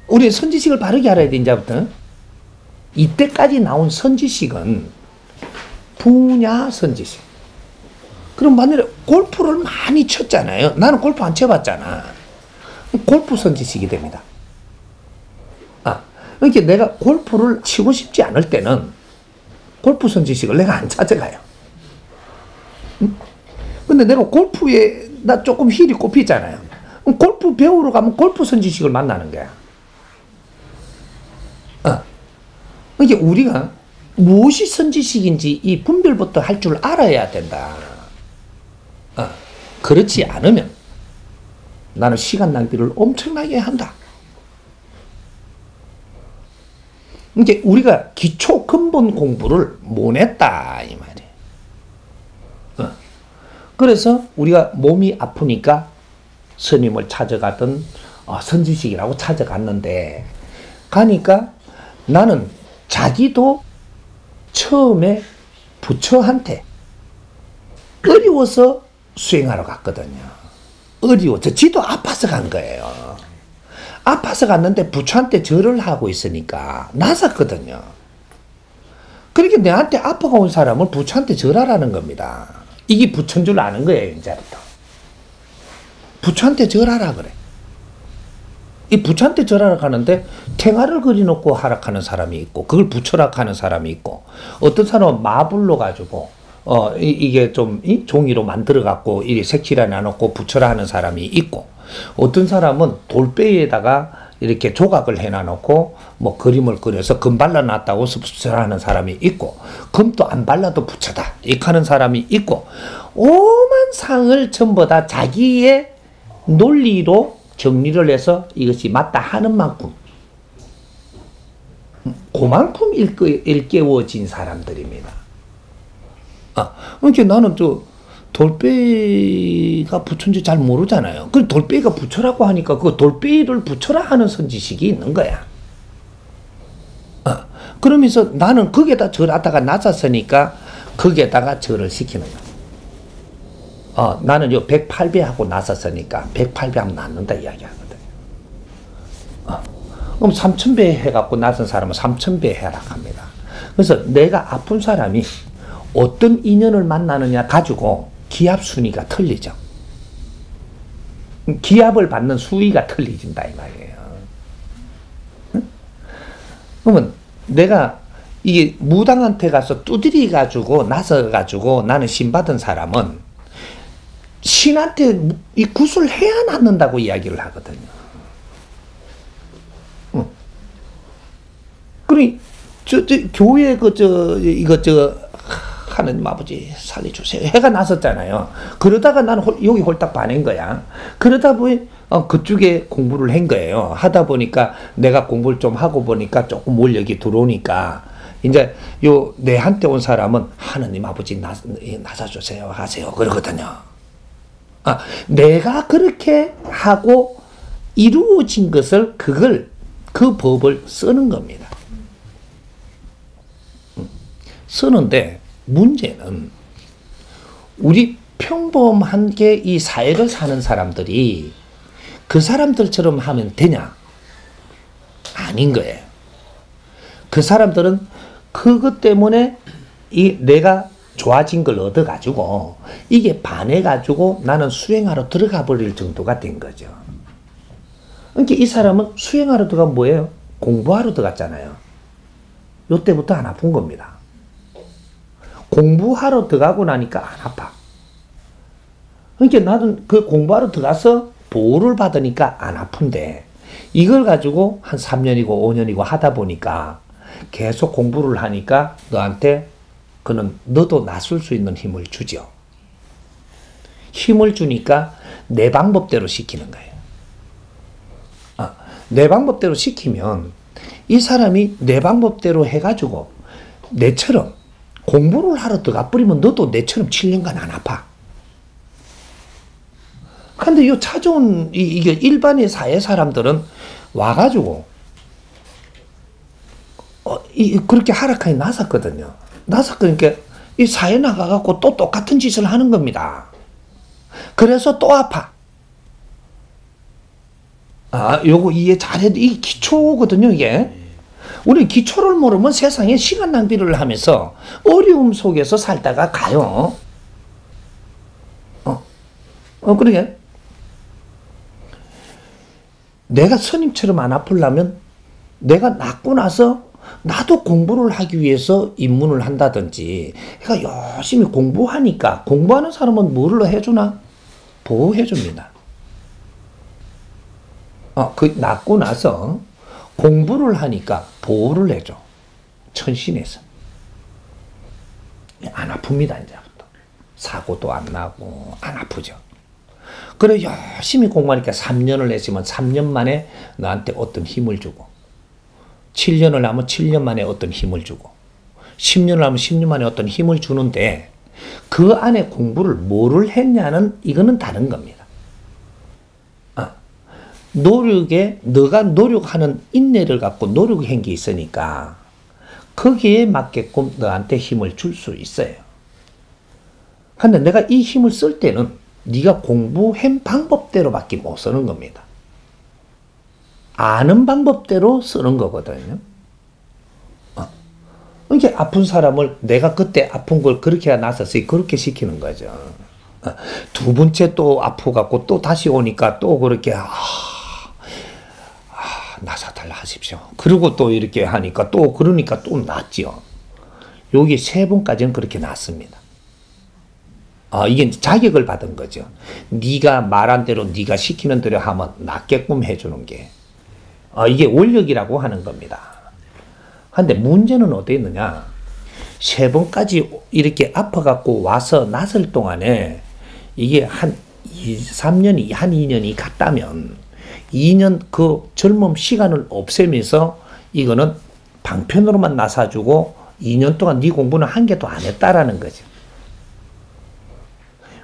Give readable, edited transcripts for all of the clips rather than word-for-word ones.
우리 선지식을 바르게 알아야 돼, 이제부터. 이때까지 나온 선지식은 분야 선지식. 그럼 만약에 골프를 많이 쳤잖아요. 나는 골프 안 쳐봤잖아. 골프 선지식이 됩니다. 그러니까 내가 골프를 치고 싶지 않을 때는 골프 선지식을 내가 안 찾아가요. 응? 근데 내가 골프에 나 조금 힐이 꼽히잖아요. 그럼 골프 배우러 가면 골프 선지식을 만나는 거야. 그러니까 우리가 무엇이 선지식인지 이 분별부터 할 줄 알아야 된다. 그렇지 않으면 나는 시간 낭비를 엄청나게 한다. 이제 우리가 기초 근본 공부를 못 했다 이 말이에요. 그래서 우리가 몸이 아프니까 스님을 찾아가던 선지식이라고 찾아갔는데 가니까 나는 자기도 처음에 부처한테 어려워서 수행하러 갔거든요. 어려워서 지도 아파서 간 거예요. 아파서 갔는데 부처한테 절을 하고 있으니까 나섰거든요. 그러니까 내한테 아파가 온 사람을 부처한테 절하라는 겁니다. 이게 부처인 줄 아는 거예요, 이제부터. 부처한테 절하라 그래. 이 부처한테 절하라 하는데 탱화를 그려놓고 하락하는 사람이 있고 그걸 부처라 하는 사람이 있고 어떤 사람은 마블로 가지고 이게 좀 종이로 만들어 갖고 이 색칠해 놔놓고 부처라 하는 사람이 있고 어떤 사람은 돌배에다가 이렇게 조각을 해놔놓고 뭐 그림을 그려서 금 발라놨다고 부처라는 사람이 있고 금도 안 발라도 부처다 이렇게 하는 사람이 있고 오만 상을 전부 다 자기의 논리로 정리를 해서 이것이 맞다 하는 만큼 그만큼 일깨워진 사람들입니다. 그러니까 나는 돌배가 부처인지 잘 모르잖아요. 그 돌배가 부처라고 하니까 그 돌배를 부처라 하는 선지식이 있는 거야. 그러면서 나는 거기에다 절하다가 낮았으니까 거기에다가 절을 시키는 거야. 나는 요 108배 하고 나섰으니까 108배 하면 낫는다 이야기하거든. 그럼 3000배 해갖고 나선 사람은 3000배 해라 합니다. 그래서 내가 아픈 사람이 어떤 인연을 만나느냐 가지고 기합 순위가 틀리죠. 기합을 받는 수위가 틀리진다 이 말이에요. 응? 그러면 내가 이게 무당한테 가서 두드리 가지고 나서 가지고 나는 신 받은 사람은 신한테 이 굿을 해야 낫는다고 이야기를 하거든요. 응. 그러니 교회 하느님 아버지 살려주세요. 해가 났었잖아요. 그러다가 나는 여기 홀딱 반한 거야. 그러다 보니 그쪽에 공부를 한 거예요. 하다 보니까 내가 공부를 좀 하고 보니까 조금 원력이 들어오니까 이제 내한테 온 사람은 하느님 아버지 나서주세요 하세요 그러거든요. 내가 그렇게 하고 이루어진 것을 그 법을 쓰는 겁니다. 쓰는데 문제는 우리 평범하게 이 사회를 사는 사람들이 그 사람들처럼 하면 되냐? 아닌 거예요. 그 사람들은 그것 때문에 내가 좋아진 걸 얻어가지고 이게 반해가지고 나는 수행하러 들어가 버릴 정도가 된 거죠. 그러니까 이 사람은 수행하러 들어가면 뭐예요? 공부하러 들어갔잖아요. 이때부터 안 아픈 겁니다. 공부하러 들어가고 나니까 안 아파. 그러니까 나는 그 공부하러 들어가서 보호를 받으니까 안 아픈데 이걸 가지고 한 3년이고 5년이고 하다 보니까 계속 공부를 하니까 너한테 너도 나설 수 있는 힘을 주죠. 힘을 주니까 내 방법대로 시키는 거예요. 내 방법대로 시키면 이 사람이 내 방법대로 해가지고 내처럼 공부를 하러 들어가 버리면 너도 내처럼 7년간 안 아파. 근데 찾아온 이게 일반의 사회 사람들은 와가지고 그렇게 하락하게 나섰거든요. 나섰으니까 이 사회 나가갖고 또 똑같은 짓을 하는 겁니다. 그래서 또 아파. 요거 이해 잘해도 이게 기초거든요, 이게. 우리 기초를 모르면 세상에 시간 낭비를 하면서 어려움 속에서 살다가 가요. 그러게. 내가 스님처럼 안 아프려면 내가 낫고 나서 나도 공부를 하기 위해서 입문을 한다든지, 그러니까 열심히 공부하니까, 공부하는 사람은 뭐를 해주나? 보호해줍니다. 낫고 나서 공부를 하니까 보호를 해줘. 천신에서. 안 아픕니다, 이제부터. 사고도 안 나고, 안 아프죠. 그래, 열심히 공부하니까 3년을 했으면 3년 만에 너한테 어떤 힘을 주고, 7년을 하면 7년 만에 어떤 힘을 주고, 10년을 하면 10년 만에 어떤 힘을 주는데, 그 안에 공부를 뭐를 했냐는 이거는 다른 겁니다. 노력에, 너가 노력하는 인내를 갖고 노력한 게 있으니까 거기에 맞게끔 너한테 힘을 줄 수 있어요. 근데 내가 이 힘을 쓸 때는 네가 공부한 방법대로밖에 못 쓰는 겁니다. 아는 방법대로 쓰는 거거든요. 이게 아픈 사람을 내가 그때 아픈 걸 그렇게 나서서 그렇게 시키는 거죠. 두 번째 또 아프갖고 또 다시 오니까 또 그렇게 나사달라 하십시오. 그리고 또 이렇게 하니까 또 그러니까 또 낫죠. 여기 3번까지는 그렇게 낫습니다. 이게 자격을 받은 거죠. 네가 말한 대로 네가 시키는 대로 하면 낫게끔 해주는 게 이게 원력이라고 하는 겁니다. 근데 문제는 어디 있느냐? 3번까지 이렇게 아파갖고 와서 낫을 동안에 이게 한 3년이 한 2년이 갔다면 2년 그 젊음 시간을 없애면서 이거는 방편으로만 나사주고 2년 동안 네 공부는 한 개도 안 했다라는 거죠.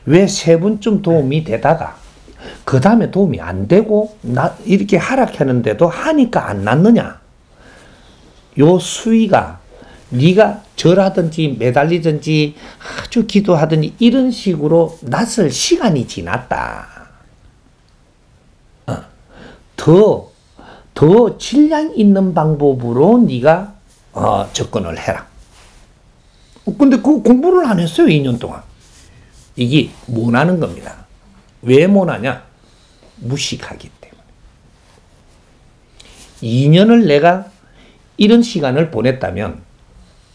왜 3번쯤 도움이 되다가 그 다음에 도움이 안 되고 이렇게 하락하는데도 하니까 안 낫느냐? 요 수위가 네가 절하든지 매달리든지 아주 기도하든지 이런 식으로 낫을 시간이 지났다. 더 질량 있는 방법으로 네가 접근을 해라. 근데 그 공부를 안 했어요, 2년 동안. 이게 못하는 겁니다. 왜 못하냐? 무식하기 때문에. 2년을 내가 이런 시간을 보냈다면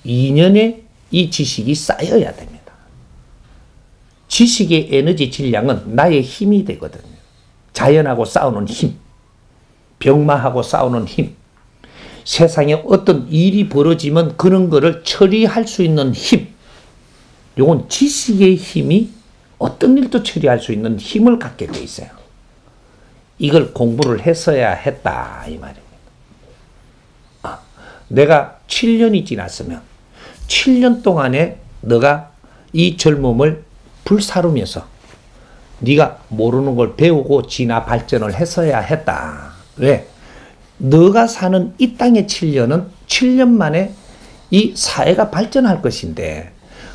2년의 이 지식이 쌓여야 됩니다. 지식의 에너지 질량은 나의 힘이 되거든요. 자연하고 싸우는 힘, 병마하고 싸우는 힘, 세상에 어떤 일이 벌어지면 그런 거를 처리할 수 있는 힘, 요건 지식의 힘이 어떤 일도 처리할 수 있는 힘을 갖게 돼 있어요. 이걸 공부를 했어야 했다 이 말입니다. 내가 7년이 지났으면 7년 동안에 너가 이 젊음을 불사르면서 네가 모르는 걸 배우고 진화 발전을 했어야 했다. 왜? 너가 사는 이 땅의 7년은 7년 만에 이 사회가 발전할 것인데,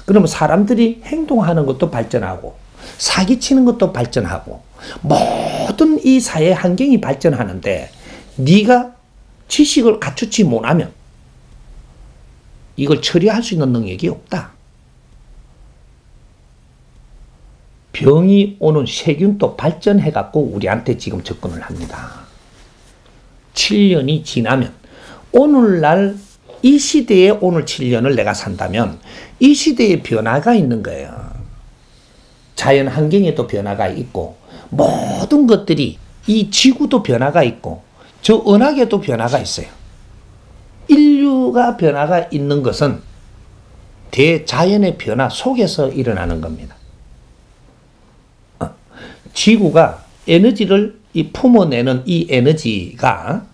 그러면 사람들이 행동하는 것도 발전하고 사기치는 것도 발전하고 모든 이 사회 환경이 발전하는데 네가 지식을 갖추지 못하면 이걸 처리할 수 있는 능력이 없다. 병이 오는 세균도 발전해갖고 우리한테 지금 접근을 합니다. 7년이 지나면 오늘날 이 시대에 오늘 7년을 내가 산다면 이 시대에 변화가 있는 거예요. 자연 환경에도 변화가 있고 모든 것들이 이 지구도 변화가 있고 저 은하계도 변화가 있어요. 인류가 변화가 있는 것은 대자연의 변화 속에서 일어나는 겁니다. 지구가 에너지를 품어내는 이 에너지가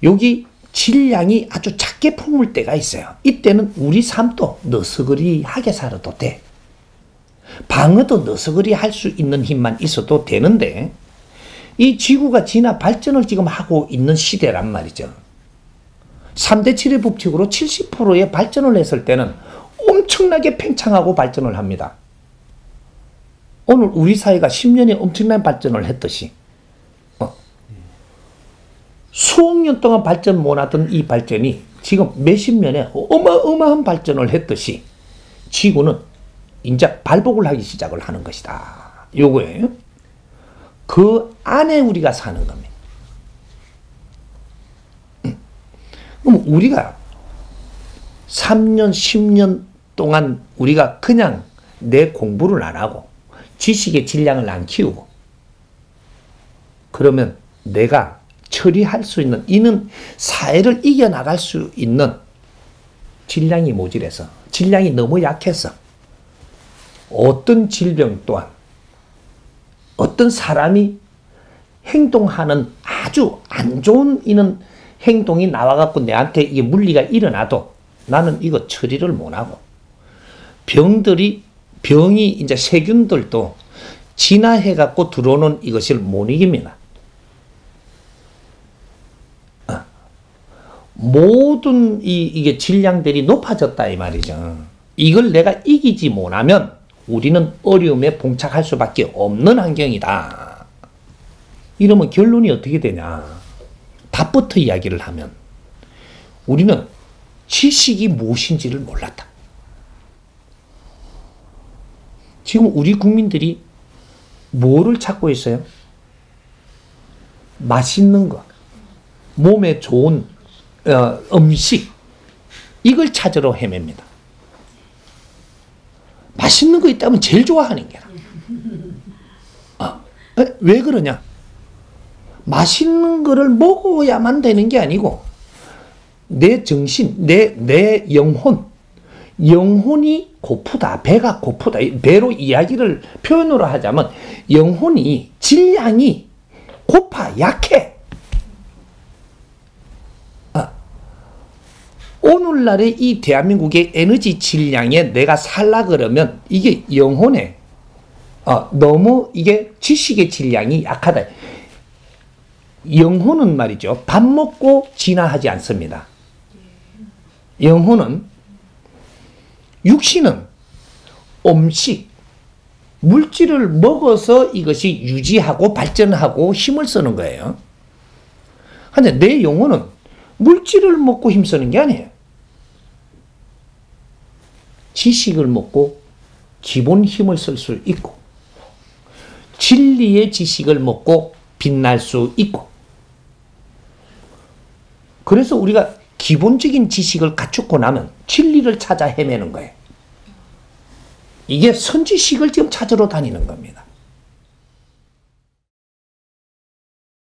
여기 질량이 아주 작게 품을 때가 있어요. 이때는 우리 삶도 너스그리하게 살아도 돼. 방어도 너스그리 할 수 있는 힘만 있어도 되는데 이 지구가 진화 발전을 지금 하고 있는 시대란 말이죠. 3대 7의 법칙으로 70%의 발전을 했을 때는 엄청나게 팽창하고 발전을 합니다. 오늘 우리 사회가 10년에 엄청난 발전을 했듯이 수억 년 동안 발전 못하던 이 발전이 지금 몇십 년에 어마어마한 발전을 했듯이 지구는 이제 발복을 하기 시작을 하는 것이다. 요거예요. 그 안에 우리가 사는 겁니다. 그럼 우리가 3년, 10년 동안 우리가 그냥 내 공부를 안 하고 지식의 질량을 안 키우고 그러면 내가 처리할 수 있는 이는 사회를 이겨나갈 수 있는 질량이 모자라서 질량이 너무 약해서 어떤 질병 또한 어떤 사람이 행동하는 아주 안 좋은 이는 행동이 나와갖고 내한테 이게 물리가 일어나도 나는 이거 처리를 못하고 병이 이제 세균들도 진화해갖고 들어오는 이것을 못 이깁니다. 모든 이게 질량들이 높아졌다 이 말이죠. 이걸 내가 이기지 못하면 우리는 어려움에 봉착할 수밖에 없는 환경이다. 이러면 결론이 어떻게 되냐. 답부터 이야기를 하면 우리는 지식이 무엇인지를 몰랐다. 지금 우리 국민들이 뭐를 찾고 있어요? 맛있는 거, 몸에 좋은 음식, 이걸 찾으러 헤맵니다. 맛있는 거 있다면 제일 좋아하는 게야. 왜 그러냐? 맛있는 거를 먹어야만 되는 게 아니고 내 정신, 내 영혼이 고프다. 배가 고프다. 배로 이야기를 표현으로 하자면 영혼이 질량이 고파 약해. 오늘날의 이 대한민국의 에너지 질량에 내가 살라 그러면 이게 영혼에 너무 이게 지식의 질량이 약하다. 영혼은 말이죠. 밥 먹고 진화하지 않습니다. 영혼은 육신은 음식, 물질을 먹어서 이것이 유지하고 발전하고 힘을 쓰는 거예요. 근데 내 영혼은 물질을 먹고 힘쓰는 게 아니에요. 지식을 먹고 기본 힘을 쓸 수 있고 진리의 지식을 먹고 빛날 수 있고 그래서 우리가 기본적인 지식을 갖추고 나면 진리를 찾아 헤매는 거예요. 이게 선지식을 지금 찾으러 다니는 겁니다.